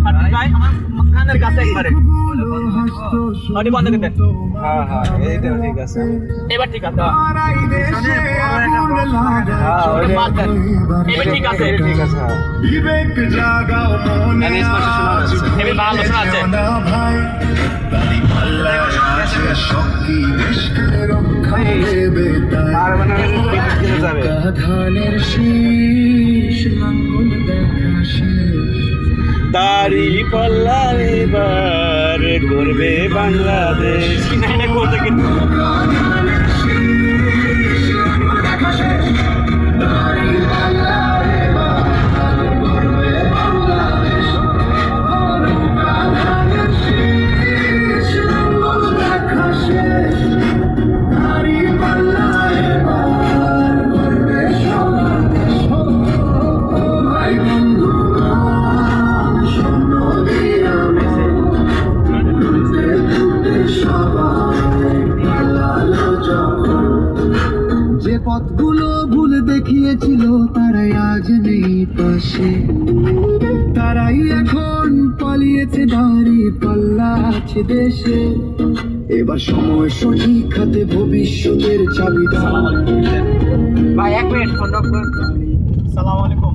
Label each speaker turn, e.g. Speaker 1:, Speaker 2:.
Speaker 1: ভাই আমার কানের কাছে একবারে অডি বন্ধ করে দেন।
Speaker 2: হ্যাঁ হ্যাঁ এইটাও ঠিক আছে।
Speaker 1: এবার ঠিক আছে।
Speaker 2: হ্যাঁ ওইটা
Speaker 1: বাদ দেন। এবার ঠিক আছে।
Speaker 2: ঠিক আছে। হ্যাঁ
Speaker 3: বিবেক জাগাও মনে
Speaker 2: আমি স্পষ্ট শোনা যাচ্ছে।
Speaker 1: এবার ভালো শোনা যাচ্ছে।
Speaker 3: ভাই তালি পাল্লায় আছে শক্তি দেশকে রক্ষা দেবে তাই
Speaker 2: আর মানে বিদ্যুৎ কিনে যাবে।
Speaker 3: ধানের শীষ লাঙ্গল দেখা শেষ
Speaker 2: দাড়ি পাল্লা এবার করবে বাংলাদেশ।
Speaker 1: এটা করতে কিন্তু
Speaker 3: যে পথগুলো ভুল দেখিয়েছিল তারাই আজ নেই পাশে, তারাই এখন পালিয়েছে দাঁড়িয়ে পাল্লা আছে দেশে। এবার সময় সঠিক হাতে ভবিষ্যতের চাবিদার।
Speaker 2: ভাই এক মিনিট ফোন রাখবেন।
Speaker 1: সালাম আলাইকুম।